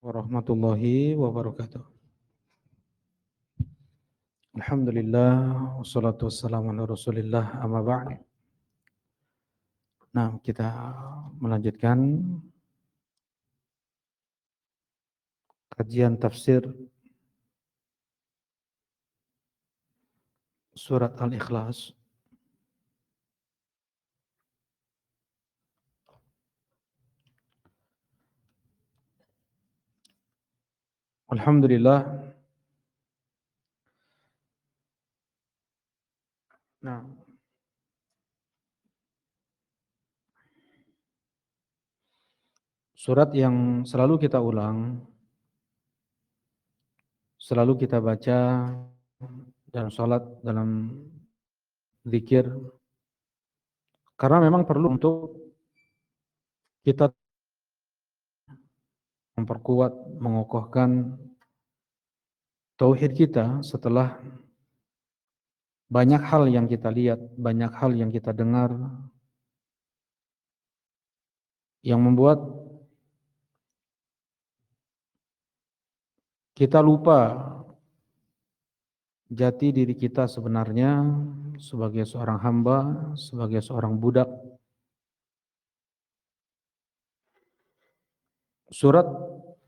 Warahmatullahi wabarakatuh. Alhamdulillah wassalatu wassalamu ala Rasulillah amma ba'd. Nah, kita melanjutkan kajian tafsir surat Al-Ikhlas. Alhamdulillah. Nah, surat yang selalu kita ulang, selalu kita baca dalam salat, dalam zikir, karena memang perlu untuk kita memperkuat, mengokohkan tauhid kita setelah banyak hal yang kita lihat, banyak hal yang kita dengar, yang membuat kita lupa jati diri kita sebenarnya sebagai seorang hamba, sebagai seorang budak.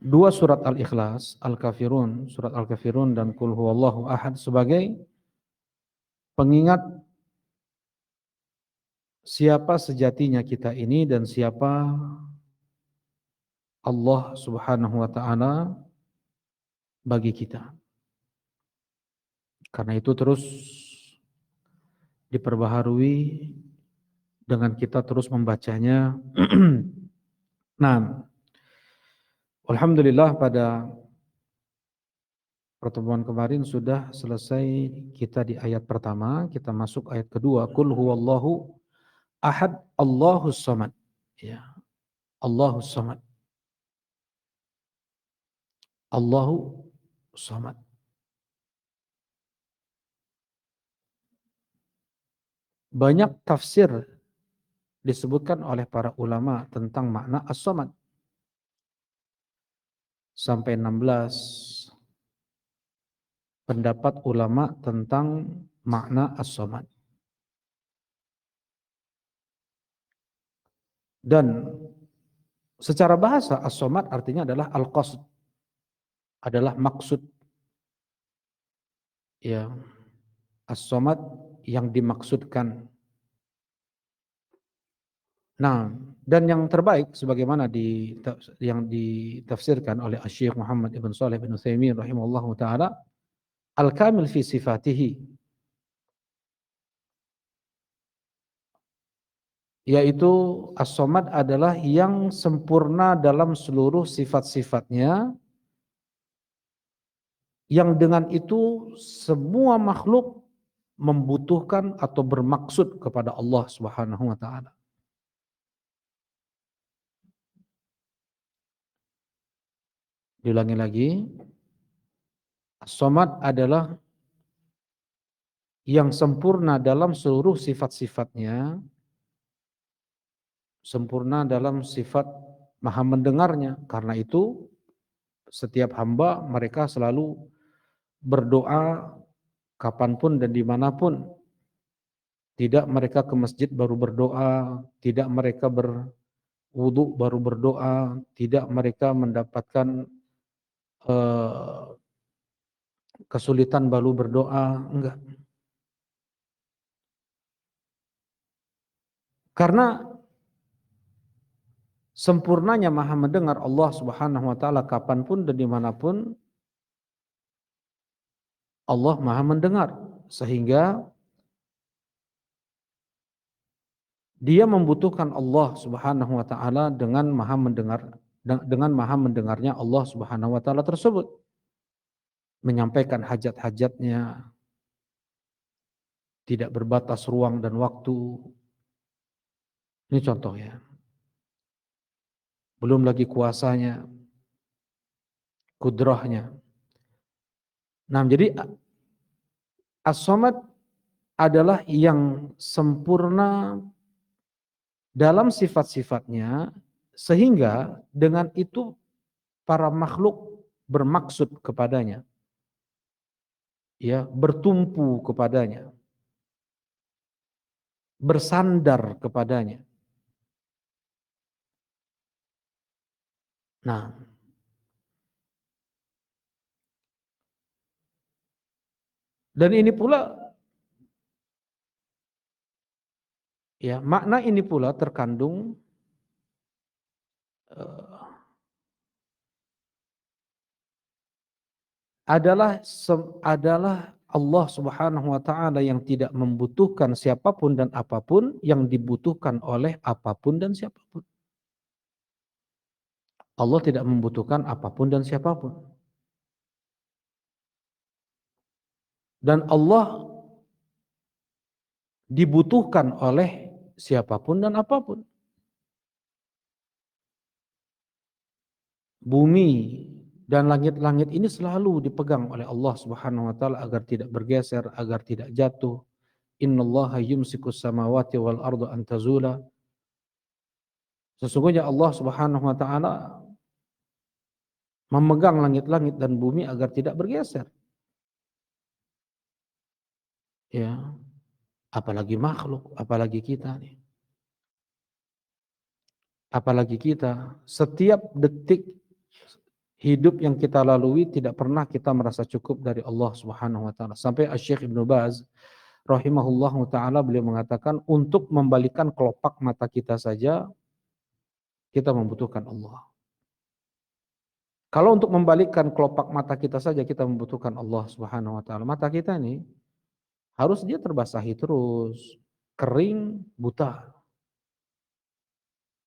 Dua surat Al-Ikhlas, Al-Kafirun, surat Al-Kafirun dan Qul Huwallahu Ahad sebagai pengingat siapa sejatinya kita ini dan siapa Allah Subhanahu wa taala bagi kita. Karena itu terus diperbaharui dengan kita terus membacanya. Nah, alhamdulillah pada pertemuan kemarin sudah selesai kita di ayat pertama, kita masuk ayat kedua. Qul huwallahu ahad, Allahus samad. Ya, Allahus samad. Allahu samad. Banyak tafsir disebutkan oleh para ulama tentang makna as-samad. Sampai 16 pendapat ulama tentang makna as-samad. Dan secara bahasa as-samad artinya adalah al-qasd, adalah maksud. Ya, as-samad yang dimaksudkan. Nah, dan yang terbaik sebagaimana yang ditafsirkan oleh Asy-Syaikh Muhammad Ibn Shalih Ibn Utsaimin rahimahullahu taala, al-kamil fi sifatihi, yaitu as-samad adalah yang sempurna dalam seluruh sifat-sifatnya, yang dengan itu semua makhluk membutuhkan atau bermaksud kepada Allah Subhanahu wa taala. Diulangi lagi, as-samad adalah yang sempurna dalam seluruh sifat-sifatnya, sempurna dalam sifat maha mendengarnya. Karena itu setiap hamba mereka selalu berdoa kapanpun dan dimanapun. Tidak mereka ke masjid baru berdoa, tidak mereka berwudu baru berdoa, tidak mereka mendapatkan kesulitan baru berdoa, enggak. Karena sempurnanya maha mendengar Allah Subhanahu wa ta'ala kapanpun dan dimanapun, Allah maha mendengar. Sehingga dia membutuhkan Allah Subhanahu wa ta'ala dengan maha mendengarnya Allah Subhanahu wa ta'ala tersebut. Menyampaikan hajat-hajatnya, tidak berbatas ruang dan waktu. Ini contoh ya. Belum lagi kuasanya, kudrahnya. Nah, jadi As-Samad adalah yang sempurna dalam sifat-sifatnya, sehingga dengan itu para makhluk bermaksud kepadanya, ya, bertumpu kepadanya, bersandar kepadanya. Nah, dan ini pula, ya, makna ini pula terkandung adalah Allah Subhanahu wa ta'ala yang tidak membutuhkan siapapun dan apapun yang dibutuhkan oleh apapun dan siapapun. Allah tidak membutuhkan apapun dan siapapun. Dan Allah dibutuhkan oleh siapapun dan apapun. Bumi dan langit-langit ini selalu dipegang oleh Allah Subhanahu wa ta'ala agar tidak bergeser, agar tidak jatuh. Innallaha yumsikus samawati wal ardu an tazula. Sesungguhnya Allah Subhanahu wa ta'ala memegang langit-langit dan bumi agar tidak bergeser. Ya, apalagi makhluk, apalagi kita nih. Apalagi kita, setiap detik hidup yang kita lalui tidak pernah kita merasa cukup dari Allah Subhanahu wa ta'ala. Sampai Asy-Syaikh Ibnu Baz rahimahullahu ta'ala beliau mengatakan, untuk membalikan kelopak mata kita saja kita membutuhkan Allah. Kalau untuk membalikkan kelopak mata kita saja kita membutuhkan Allah Subhanahu wa ta'ala. Mata kita nih harus dia terbasahi terus, kering, buta.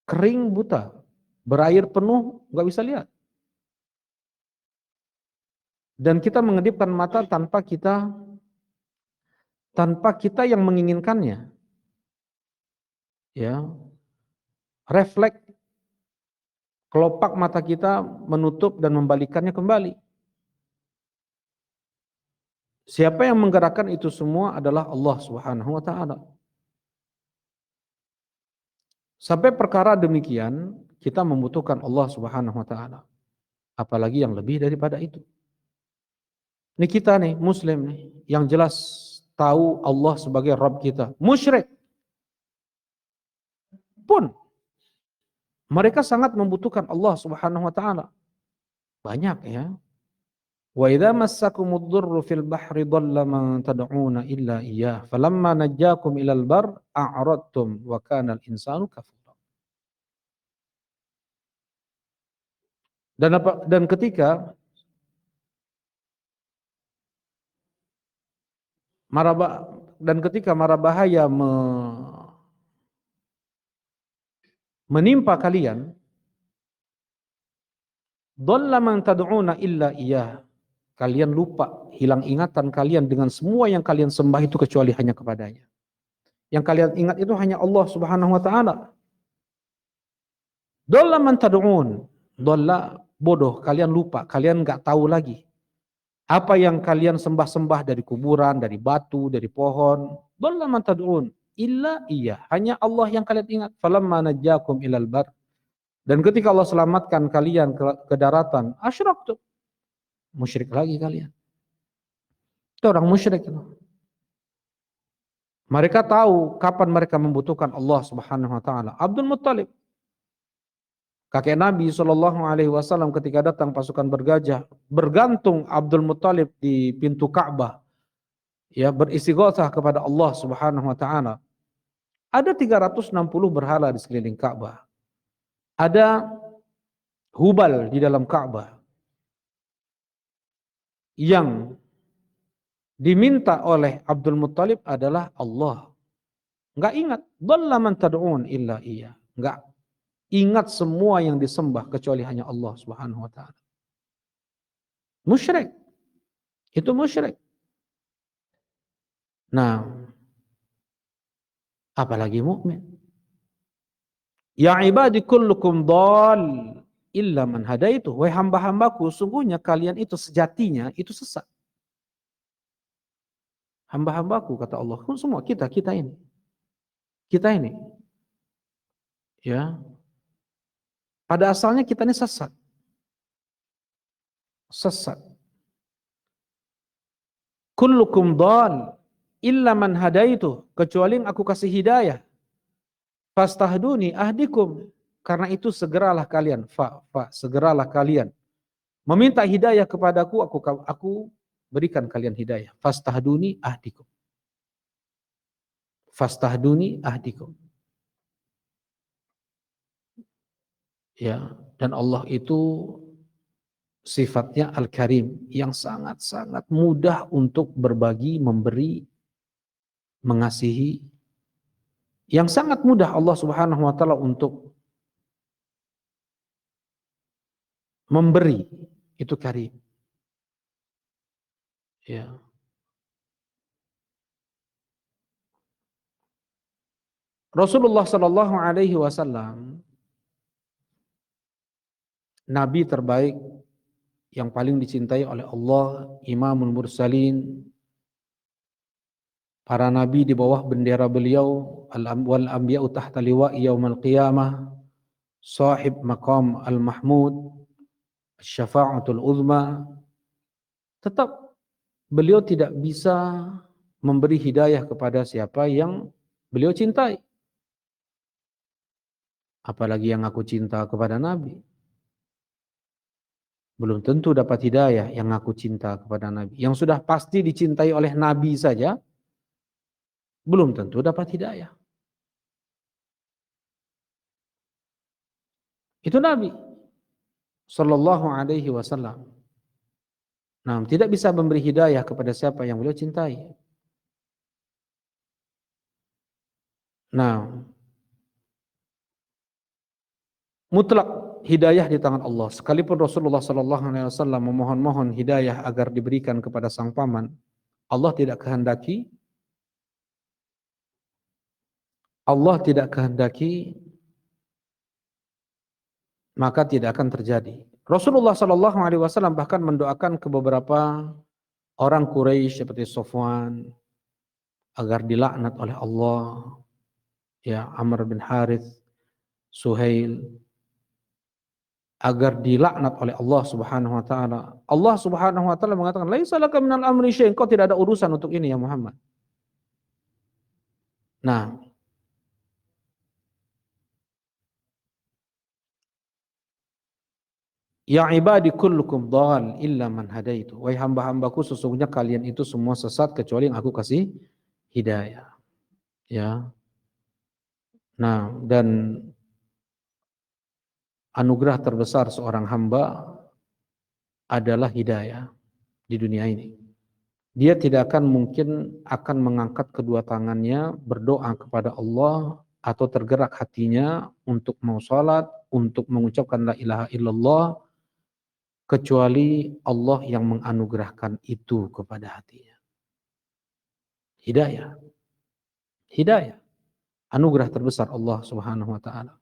Kering, buta. Berair penuh, nggak bisa lihat. Dan kita mengedipkan mata tanpa kita yang menginginkannya. Ya. Refleks kelopak mata kita menutup dan membalikannya kembali. Siapa yang menggerakkan itu semua adalah Allah Subhanahu wa ta'ala. Sampai perkara demikian, kita membutuhkan Allah Subhanahu wa ta'ala. Apalagi yang lebih daripada itu. Ini kita nih, Muslim nih, yang jelas tahu Allah sebagai Rabb kita. Musyrik pun mereka sangat membutuhkan Allah Subhanahu wa ta'ala. Banyak ya. Wa idza massakumud dhurru fil bahri dhalla man tad'una illa iyyah falamma najjakum ilal bar a'radtum wa kana al-insanu kafura. Dan ketika mara bahaya menimpa kalian, dhalla man tad'una illa iyyah. Kalian lupa, hilang ingatan kalian dengan semua yang kalian sembah itu kecuali hanya kepadanya. Yang kalian ingat itu hanya Allah Subhanahu wa ta'ala. Dhalla man tad'un. Dhalla, bodoh, kalian lupa, kalian enggak tahu lagi. Apa yang kalian sembah-sembah dari kuburan, dari batu, dari pohon. Dhalla man tad'un. Illa iya. Hanya Allah yang kalian ingat. Falamma najjakum ilal bar. Dan ketika Allah selamatkan kalian ke daratan, asyraktum. Musyrik lagi kalian. Itu orang musyrik itu. Mereka tahu kapan mereka membutuhkan Allah Subhanahu wa taala. Abdul Muttalib, kakek Nabi Shallallahu alaihi wasallam, ketika datang pasukan bergajah, bergantung Abdul Muttalib di pintu Ka'bah, ya, beristighatsah kepada Allah Subhanahu wa taala. Ada 360 berhala di sekeliling Ka'bah. Ada Hubal di dalam Ka'bah yang diminta oleh Abdul Muttalib adalah Allah. Enggak ingat, dhalla man tad'un illa iya. Enggak ingat semua yang disembah kecuali hanya Allah Subhanahu wa taala. Musyrik. Itu musyrik. Nah, apalagi mukmin. Ya ibadi kullukum dhal illa man hadaitu. Wahai hamba-hambaku, sungguhnya kalian itu sejatinya itu sesat. Hamba-hambaku kata Allah, semua kita ini. Kita ini. Ya. Pada asalnya kita ini sesat. Sesat. Kullukum dhal illa man hadaitu, kecuali yang aku kasih hidayah. Fastahduni ahdikum, karena itu segeralah kalian, segeralah kalian meminta hidayah kepadaku, aku berikan kalian hidayah. Fastahduni ahdikum. Fastahduni ahdikum. Ya, dan Allah itu sifatnya Al-Karim, yang sangat-sangat mudah untuk berbagi, memberi, mengasihi. Yang sangat mudah Allah Subhanahu wa taala untuk memberi, itu Karim. Ya. Rasulullah sallallahu alaihi wasallam, nabi terbaik yang paling dicintai oleh Allah, Imamul Mursalin, para nabi di bawah bendera beliau, wal anbiya'u tahta liwa'i yaumil qiyamah, sahib maqam al-mahmud, syafa'atul uzma. Tetap beliau tidak bisa memberi hidayah kepada siapa yang beliau cintai. Apalagi yang aku cinta kepada Nabi. Belum tentu dapat hidayah yang aku cinta kepada Nabi. Yang sudah pasti dicintai oleh Nabi saja, belum tentu dapat hidayah. Itu Nabi Sallallahu alaihi wasallam. Nah, tidak bisa memberi hidayah kepada siapa yang beliau cintai. Nah, mutlak hidayah di tangan Allah. Sekalipun Rasulullah Sallallahu alaihi wasallam memohon-mohon hidayah agar diberikan kepada sang paman, Allah tidak kehendaki. Allah tidak kehendaki, maka tidak akan terjadi. Rasulullah Sallallahu alaihi wasallam bahkan mendoakan ke beberapa orang Quraisy seperti Sofwan agar dilaknat oleh Allah, ya, Amr bin Harith, Suhail, agar dilaknat oleh Allah Subhanahu wa taala. Allah Subhanahu wa taala mengatakan, "Laisa laka minal amri syai'." Engkau tidak ada urusan untuk ini ya Muhammad. Nah, ya ibadi kullukum dhal illa man hadaitu. Wahai hamba-hambaku, sesungguhnya kalian itu semua sesat kecuali yang aku kasih hidayah. Ya. Nah, dan anugerah terbesar seorang hamba adalah hidayah di dunia ini. Dia tidak akan mungkin akan mengangkat kedua tangannya berdoa kepada Allah atau tergerak hatinya untuk mau salat, untuk mengucapkan la ilaha illallah, kecuali Allah yang menganugerahkan itu kepada hatinya. Hidayah. Hidayah. Anugerah terbesar Allah Subhanahu wa taala.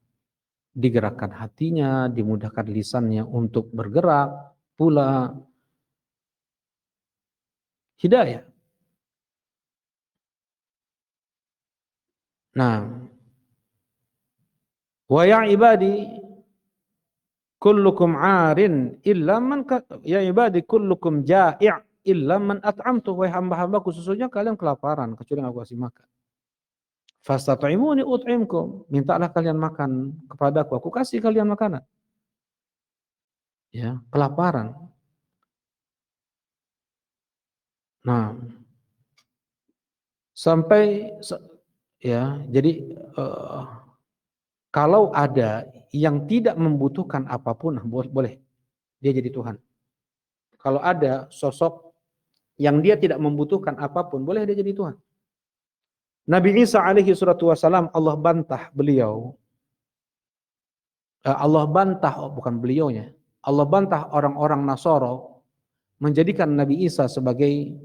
Digerakkan hatinya, dimudahkan lisannya untuk bergerak pula. Hidayah. Nah, wa ya ibadi kullukum 'arin illa man ya ibadi kullukum ja'i'. illa man at'amtu, wahai hamba-hambaku sesungguhnya kalian kelaparan kecuali yang aku kasih makan. Fastat'imuni ut'imkum, mintalah kalian makan kepadaku, aku kasih kalian makanan. Ya, kelaparan. Nah, sampai ya, jadi kalau ada yang tidak membutuhkan apapun, boleh dia jadi Tuhan. Kalau ada sosok yang dia tidak membutuhkan apapun, boleh dia jadi Tuhan. Nabi Isa alaihi salatu wasalam, Allah bantah beliau. Allah bantah, bukan beliaunya. Allah bantah orang-orang Nasoro menjadikan Nabi Isa sebagai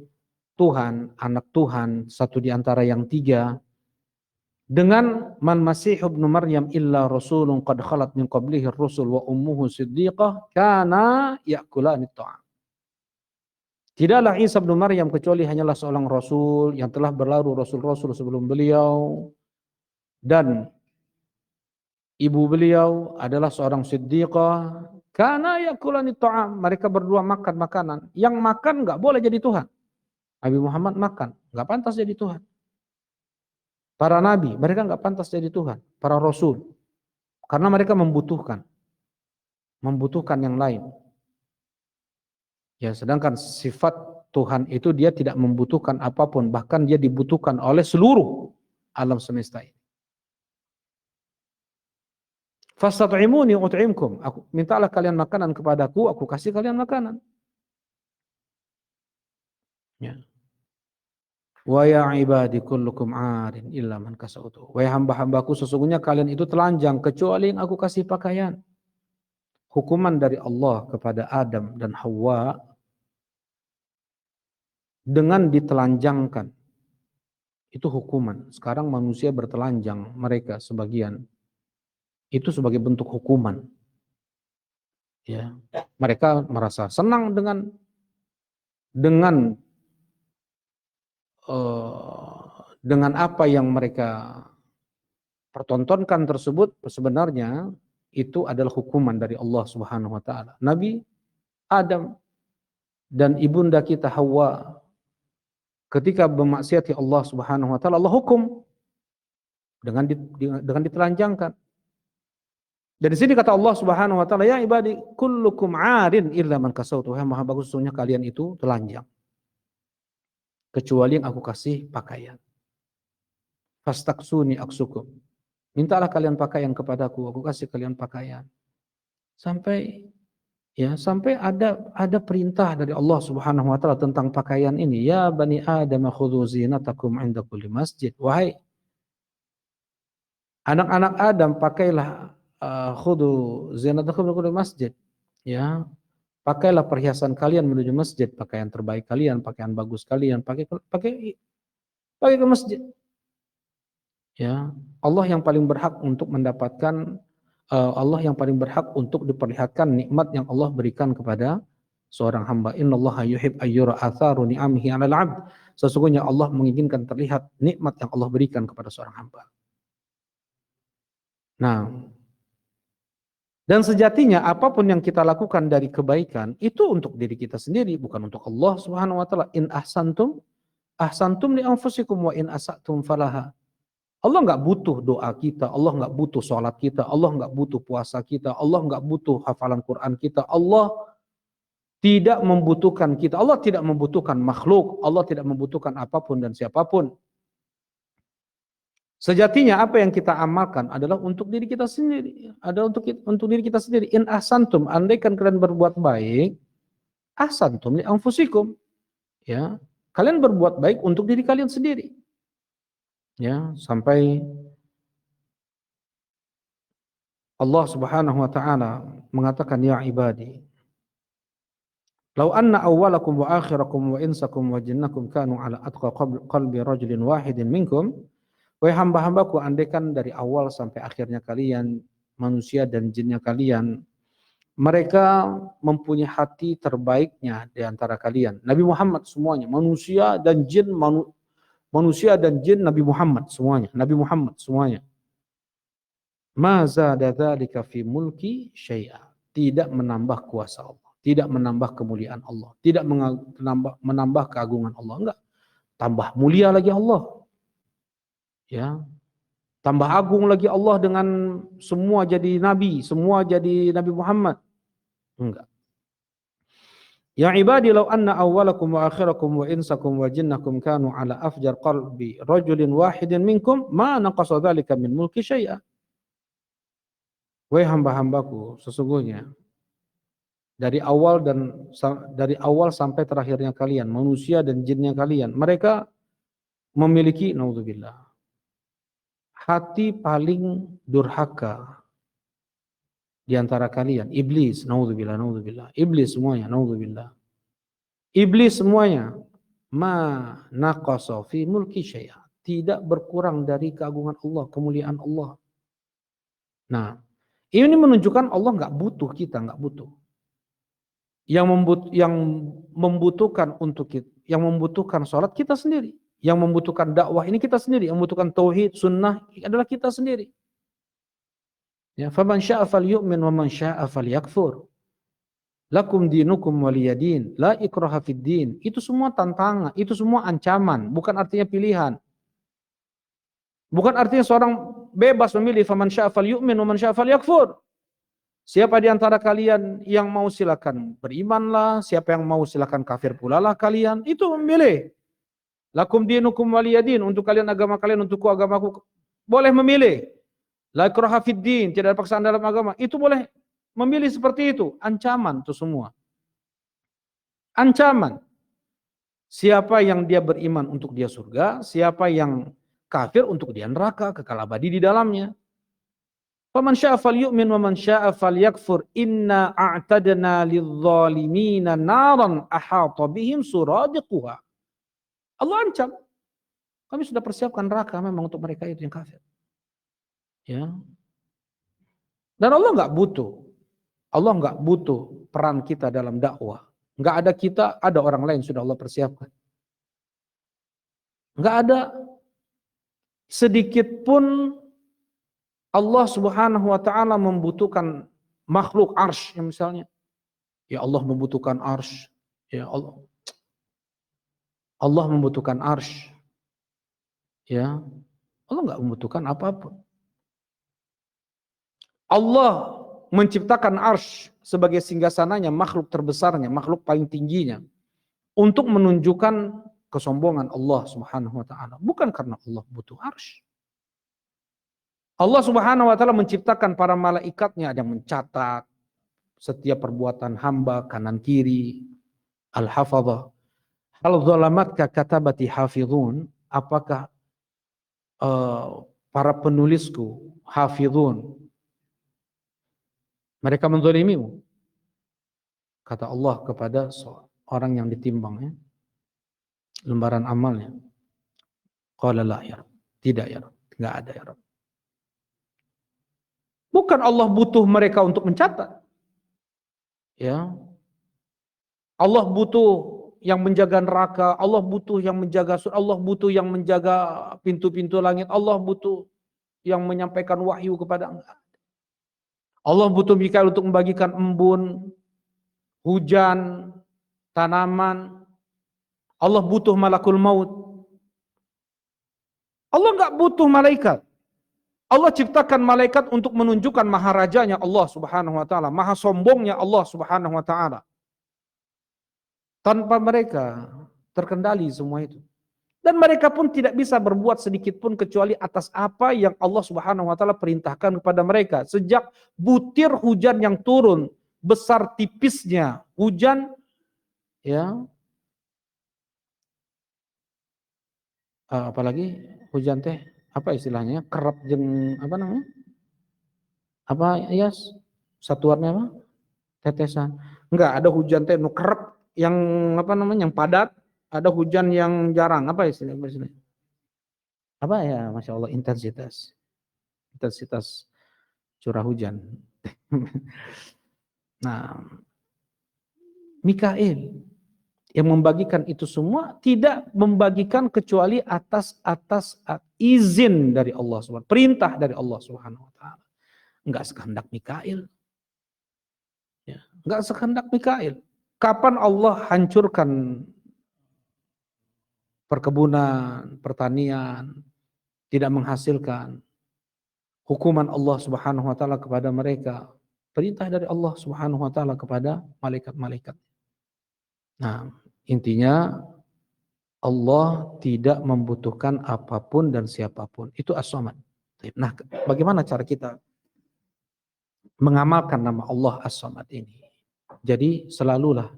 Tuhan, anak Tuhan, satu di antara yang tiga. Dengan man masih ibnu Maryam illa rasulun qad khalat min qablihi rusul wa ummuhu siddiqah kana ya'kulani ta'am. Tidaklah Isa bin Maryam kecuali hanyalah seorang rasul yang telah berlalu rasul-rasul sebelum beliau, dan ibu beliau adalah seorang siddiqah. Kana yakulani ta'am, mereka berdua makan makanan. Yang makan enggak boleh jadi Tuhan. Nabi Muhammad makan, enggak pantas jadi Tuhan. Para nabi, mereka enggak pantas jadi Tuhan. Para rasul, karena mereka membutuhkan yang lain. Ya, sedangkan sifat Tuhan itu dia tidak membutuhkan apapun, bahkan dia dibutuhkan oleh seluruh alam semesta ini. Fastat'imuni ut'imkum, aku mintalah kalian makanan kepadaku, aku kasih kalian makanan. Ya. Wa ya ibadi kullukum 'arin illa man kasautu. Wahai hamba-hambaku sesungguhnya kalian itu telanjang kecuali yang aku kasih pakaian. Hukuman dari Allah kepada Adam dan Hawa dengan ditelanjangkan. Itu hukuman. Sekarang manusia bertelanjang, mereka sebagian. Itu sebagai bentuk hukuman. Ya. Mereka merasa senang dengan apa yang mereka pertontonkan tersebut, sebenarnya itu adalah hukuman dari Allah Subhanahu wa taala. Nabi Adam dan ibunda kita Hawa ketika bermaksiati Allah Subhanahu wa taala, Allah hukum dengan ditelanjangkan. Dan di sini kata Allah Subhanahu wa taala, ya ibadi kullukum 'arin illa man kasautu. Wahai maha bagus sesungguhnya kalian itu telanjang kecuali yang aku kasih pakaian. Fastaksuni aksukum. Mintalah kalian pakaian kepadaku, aku kasih kalian pakaian. Sampai ada perintah dari Allah Subhanahu wa taala tentang pakaian ini. Ya bani Adam khudhu zinatakum 'inda kulli masjid. Wahai anak-anak Adam, pakailah khudhu zinatakum 'inda kulli masjid. Ya, pakailah perhiasan kalian menuju masjid, pakaian terbaik kalian, pakaian bagus kalian, pakai ke masjid. Ya, Allah yang paling berhak untuk mendapatkan Allah yang paling berhak untuk diperlihatkan nikmat yang Allah berikan kepada seorang hamba. Innallaha yuhib ayyura atharu ni'amihi 'alal 'abd. Sesungguhnya Allah menginginkan terlihat nikmat yang Allah berikan kepada seorang hamba. Nah, dan sejatinya apapun yang kita lakukan dari kebaikan itu untuk diri kita sendiri, bukan untuk Allah Subhanahu wa taala. In ahsantum li anfusikum wa in asatum falaha. Allah enggak butuh doa kita, Allah enggak butuh sholat kita, Allah enggak butuh puasa kita, Allah enggak butuh hafalan Quran kita. Allah tidak membutuhkan kita, Allah tidak membutuhkan makhluk, Allah tidak membutuhkan apapun dan siapapun. Sejatinya apa yang kita amalkan adalah untuk diri kita sendiri, ada untuk diri kita sendiri. In ahsantum, andaikan kalian berbuat baik, ahsantum li anfusikum. Ya, kalian berbuat baik untuk diri kalian sendiri. Ya, sampai Allah Subhanahu wa taala mengatakan ya ibadi law anna awwalakum wa akhirakum wa insakum wa jinnakum kanu ala atqa qalbi rajulin wahidin minkum. Wahai hamba-hambaku, andaikan dari awal sampai akhirnya kalian, manusia dan jinnya kalian, mereka mempunyai hati terbaiknya di antara kalian. Nabi Muhammad semuanya, manusia dan jin Nabi Muhammad semuanya. Ma zada dzalika fi mulki syai'a. Tidak menambah kuasa Allah. tidak menambah kemuliaan Allah, tidak menambah keagungan Allah, enggak. Tambah mulia lagi Allah. Ya, tambah agung lagi Allah dengan semua jadi nabi, semua jadi Nabi Muhammad. Enggak. Ya ibadi law anna awwalakum wa akhirakum wa insakum wa jinnakum kanu ala afjar qalbi rajulin wahidin minkum ma naqasa dzalika min mulki syai'a. Wahai hamba-hambaku, sesungguhnya dari awal sampai terakhirnya kalian, manusia dan jinnya kalian, mereka memiliki naudzubillah hati paling durhaka di antara kalian, iblis, naudzubillah, naudzubillah. Iblis semuanya, naudzubillah. Iblis semuanya, ma naqasa fi mulki syai'a, tidak berkurang dari keagungan Allah, kemuliaan Allah. Nah, ini menunjukkan Allah nggak butuh kita, nggak butuh. Yang membutuhkan untuk kita, yang membutuhkan sholat kita sendiri, yang membutuhkan dakwah ini kita sendiri, yang membutuhkan tauhid, sunnah adalah kita sendiri. Ya, faman syaa'a falyu'min wa man syaa'a falyakfur. Lakum dinukum waliyadin, la ikraha fid din. Itu semua tantangan, itu semua ancaman, bukan artinya pilihan. Bukan artinya seorang bebas memilih faman syaa'a falyu'min wa man syaa'a falyakfur. Siapa di antara kalian yang mau silakan berimanlah, siapa yang mau silakan kafir pula lah kalian. Itu memilih. Lakum dinukum waliyadin, untuk kalian agama kalian, untukku agamaku. Boleh memilih. La ikraha fid din, tidak ada paksaan dalam agama. Itu boleh memilih seperti itu. Ancaman itu semua. Ancaman. Siapa yang dia beriman untuk dia surga, siapa yang kafir untuk dia neraka, kekal abadi di dalamnya. Faman syaa'a falyu'min wa man syaa'a falyakfur. Inna a'tadna lidh-dhalimina naran ahata bihim suradiquha. Allah ancam. Kami sudah persiapkan neraka memang untuk mereka itu yang kafir. Ya. Dan Allah enggak butuh. Allah enggak butuh peran kita dalam dakwah. Enggak ada kita, ada orang lain sudah Allah persiapkan. Enggak ada sedikit pun Allah Subhanahu wa taala membutuhkan makhluk arsy misalnya. Ya Allah membutuhkan arsy. Ya Allah. Allah membutuhkan arsy. Ya. Allah enggak membutuhkan apapun. Allah menciptakan arsy sebagai singgasananya, makhluk terbesarnya, makhluk paling tingginya, untuk menunjukkan kesombongan Allah Subhanahu wa taala. Bukan karena Allah butuh arsy. Allah Subhanahu wa taala menciptakan para malaikatnya, ada yang mencatat setiap perbuatan hamba kanan kiri. Al-hafadhah. Hal zalamatka katabati hafidhun, apakah para penulisku hafidhun mereka menzalimimu? Kata Allah kepada orang yang ditimbangnya lembaran amalnya. Qala la ya Rabb. Tidak ya Rabb, enggak ada ya Rabb. Bukan Allah butuh mereka untuk mencatat. Ya. Allah butuh yang menjaga neraka, Allah butuh yang menjaga surga, Allah butuh yang menjaga pintu-pintu langit, Allah butuh yang menyampaikan wahyu kepada engkau. Allah butuh Mikail untuk membagikan embun, hujan, tanaman. Allah butuh malakul maut. Allah enggak butuh malaikat. Allah ciptakan malaikat untuk menunjukkan maharajanya Allah Subhanahu wa taala, maha sombongnya Allah Subhanahu wa taala. Tanpa mereka terkendali semua itu. Dan mereka pun tidak bisa berbuat sedikit pun kecuali atas apa yang Allah Subhanahu wa taala perintahkan kepada mereka. Sejak butir hujan yang turun, besar tipisnya hujan, ya. Apalagi hujan teh apa istilahnya? Kerap jeng apa namanya? Apa ya satuannya apa? Tetesan. Enggak, ada hujan teh nu kerap yang apa namanya? Yang padat, ada hujan yang jarang. Apa istilahnya? Apa ya, Masya Allah, intensitas curah hujan. Nah, Mikail yang membagikan itu semua tidak membagikan kecuali atas izin dari Allah Subhanahu, perintah dari Allah Subhanahu wa taala. Enggak sekehendak Mikail. Ya. nggak sekehendak Mikail. Kapan Allah hancurkan perkebunan, pertanian, tidak menghasilkan, hukuman Allah Subhanahu wa taala kepada mereka, perintah dari Allah Subhanahu wa taala kepada malaikat-malaikat. Nah, intinya Allah tidak membutuhkan apapun dan siapapun. Itu As-Samad. Nah, bagaimana cara kita mengamalkan nama Allah As-Samad ini? Jadi selalulah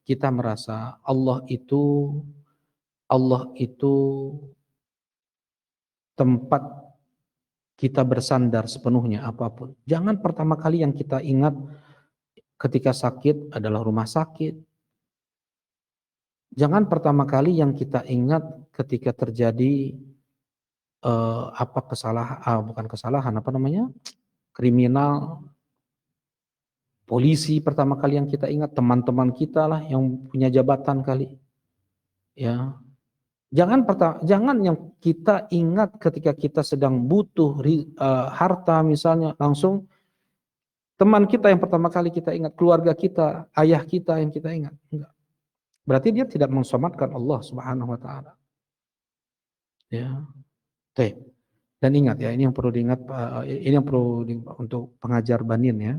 kita merasa Allah itu tempat kita bersandar sepenuhnya apapun. Jangan pertama kali yang kita ingat ketika sakit adalah rumah sakit. Jangan pertama kali yang kita ingat ketika terjadi bukan kesalahan, kriminal, polisi pertama kali yang kita ingat, teman-teman kita lah yang punya jabatan kali. Ya. Jangan yang kita ingat ketika kita sedang butuh harta misalnya, langsung teman kita yang pertama kali kita ingat, keluarga kita, ayah kita yang kita ingat. Enggak. Berarti dia tidak mensomatkan Allah Subhanahu wa taala. Ya. Dan ingat ya, ini yang perlu diingat, untuk pengajar banin ya.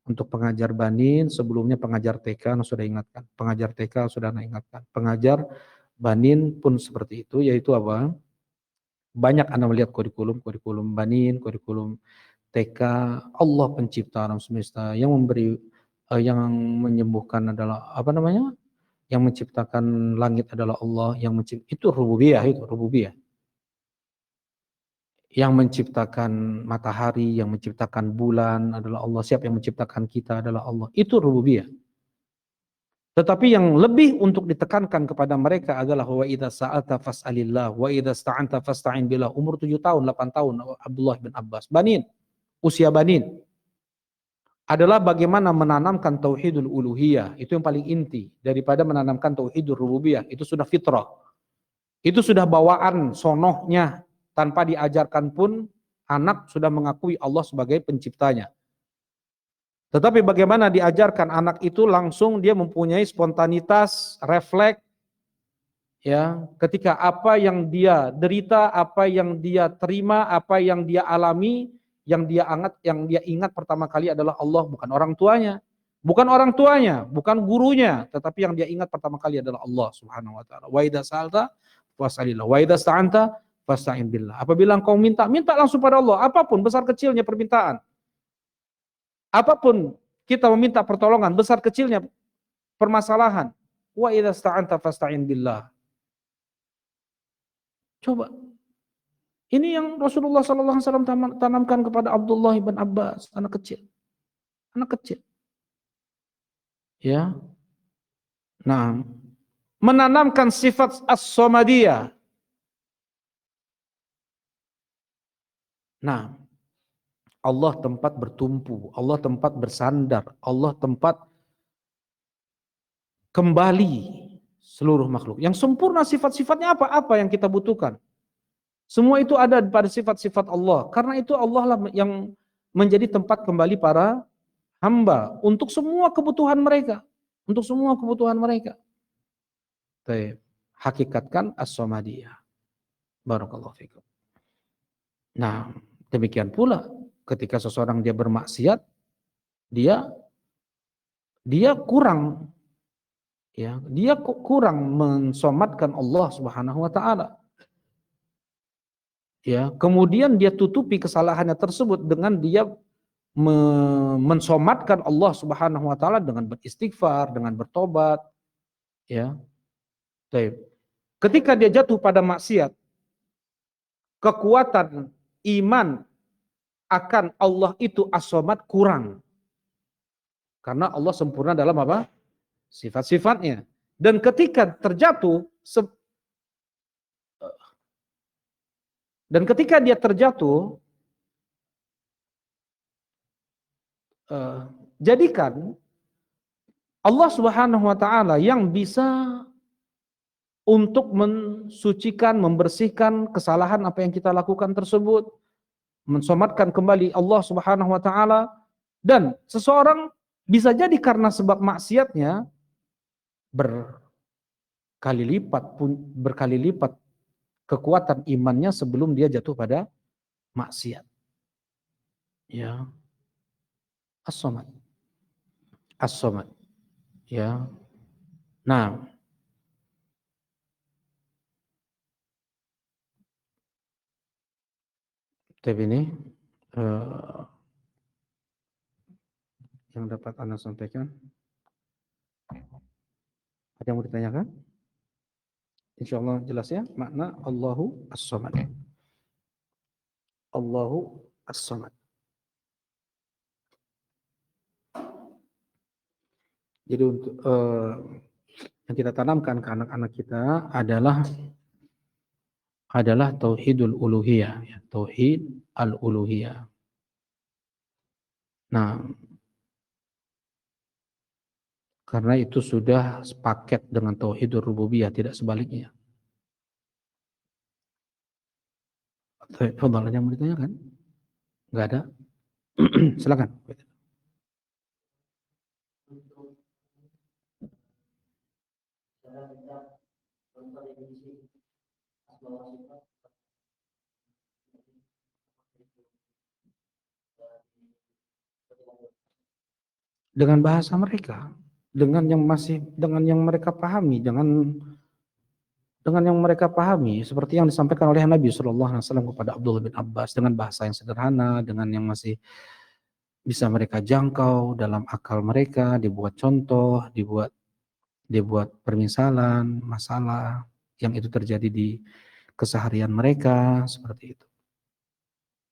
Untuk pengajar banin, sebelumnya pengajar TK sudah ingatkan. Pengajar TK sudah ingatkan. Pengajar banin pun seperti itu, yaitu apa? Banyak Anda melihat kurikulum banin, kurikulum TK, Allah pencipta alam semesta yang memberi, yang menyembuhkan adalah yang menciptakan langit adalah Allah, itu rububiyah, yang menciptakan matahari, yang menciptakan bulan adalah Allah, siapa yang menciptakan kita adalah Allah, itu rububiyah. Tetapi yang lebih untuk ditekankan kepada mereka adalah wa idza sa'alta fas'alillah wa idza sta'anta fasta'in billah. Umur 7 tahun, 8 tahun Abdullah bin Abbas. Usia banin adalah bagaimana menanamkan tauhidul uluhiyah, itu yang paling inti daripada menanamkan tauhidul rububiyah. Itu sudah fitrah. Itu sudah bawaan sonohnya, tanpa diajarkan pun anak sudah mengakui Allah sebagai penciptanya. Tetapi bagaimana diajarkan anak itu langsung dia mempunyai spontanitas, refleks, ya, ketika apa yang dia derita, apa yang dia terima, apa yang dia alami, yang dia ingat pertama kali adalah Allah, bukan orang tuanya. Bukan gurunya, tetapi yang dia ingat pertama kali adalah Allah Subhanahu wa taala. Wa idza sa'alta fas'alillah, wa idza sta'anta fasta'in billah. Apabila engkau minta langsung pada Allah, apapun besar kecilnya permintaan. Apapun kita meminta pertolongan, besar kecilnya permasalahan. Wa idza sta'anta fasta'in billah. Coba. Ini yang Rasulullah SAW tanamkan kepada Abdullah bin Abbas, anak kecil. Ya. Nah, menanamkan sifat as-samadiyah. Nah, Allah tempat bertumpu, Allah tempat bersandar, Allah tempat kembali seluruh makhluk. Yang sempurna sifat-sifatnya apa yang kita butuhkan. Semua itu ada pada sifat-sifat Allah. Karena itu Allah lah yang menjadi tempat kembali para hamba untuk semua kebutuhan mereka. Hakikatkan as-samadiyah. Barakallahu fikum. Nah, demikian pula ketika seseorang dia bermaksiat, dia kurang mensomatkan Allah Subhanahu wa taala. Ya, kemudian dia tutupi kesalahannya tersebut dengan dia mensomatkan Allah Subhanahu wa taala dengan beristighfar, dengan bertobat, ya. Ketika dia jatuh pada maksiat, kekuatan iman akan Allah itu as-samad kurang. Karena Allah sempurna dalam apa? Sifat-sifatnya. Dan ketika dia terjatuh, jadikan Allah Subhanahu wa taala yang bisa untuk mensucikan, membersihkan kesalahan apa yang kita lakukan tersebut, mensomatkan kembali Allah Subhanahu wa taala, dan seseorang Bisa jadi karena sebab maksiatnya berkali lipat kekuatan imannya sebelum dia jatuh pada maksiat. Ya, as-somad. As-somad. Ya. Nah, tapi ini eh, yang dapat Anda sampaikan. Ada yang mau ditanyakan? Insya Allah jelas ya makna Allahu As-Samad. Allahu As-Samad. Jadi untuk yang kita tanamkan ke anak-anak kita adalah tauhidul uluhiyah, ya, tauhid al-uluhiyah. Nah, karena itu sudah sepaket dengan tauhidur rububiyah, tidak sebaliknya. Fadhal, yang mau ditanyakan? Enggak ada? Silakan. Dengan bahasa mereka, dengan yang mereka pahami, dengan yang mereka pahami, seperti yang disampaikan oleh Nabi Shallallahu Alaihi Wasallam kepada Abdullah bin Abbas dengan bahasa yang sederhana, dengan yang masih bisa mereka jangkau dalam akal mereka, dibuat contoh, dibuat permisalan, masalah yang itu terjadi di keseharian mereka seperti itu.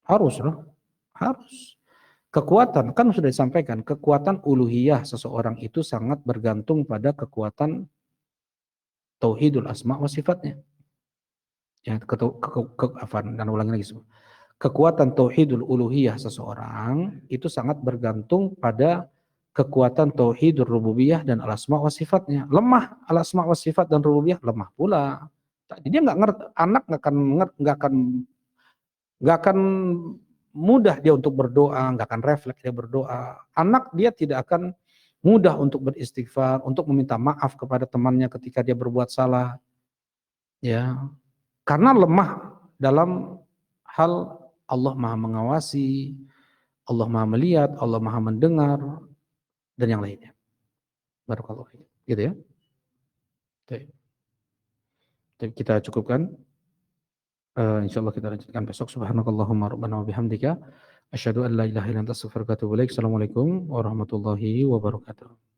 Harus loh, harus. Kekuatan kan sudah disampaikan, kekuatan uluhiyah seseorang itu sangat bergantung pada kekuatan tauhidul asma wa sifatnya. Ya, dan ulangi lagi semua. Kekuatan tauhidul uluhiyah seseorang itu sangat bergantung pada kekuatan tauhidur rububiyah dan al-asma wa sifatnya. Lemah al-asma wa sifat dan rububiyah, lemah pula. Jadi dia nggak ngerti, anak nggak akan mudah dia untuk berdoa, nggak akan refleks dia berdoa. Anak dia tidak akan mudah untuk beristighfar, untuk meminta maaf kepada temannya ketika dia berbuat salah, ya, karena lemah dalam hal Allah Maha mengawasi, Allah Maha melihat, Allah Maha mendengar, dan yang lainnya. Barakallahu fiik. Gitu ya. Oke. Kita cukupkan. Insyaallah kita lanjutkan besok. Subhanakallahumma rabbana wa bihamdika asyhadu an la ilaha illa anta astaghfiruka wa atubu ilaik. Assalamualaikum warahmatullahi wabarakatuh.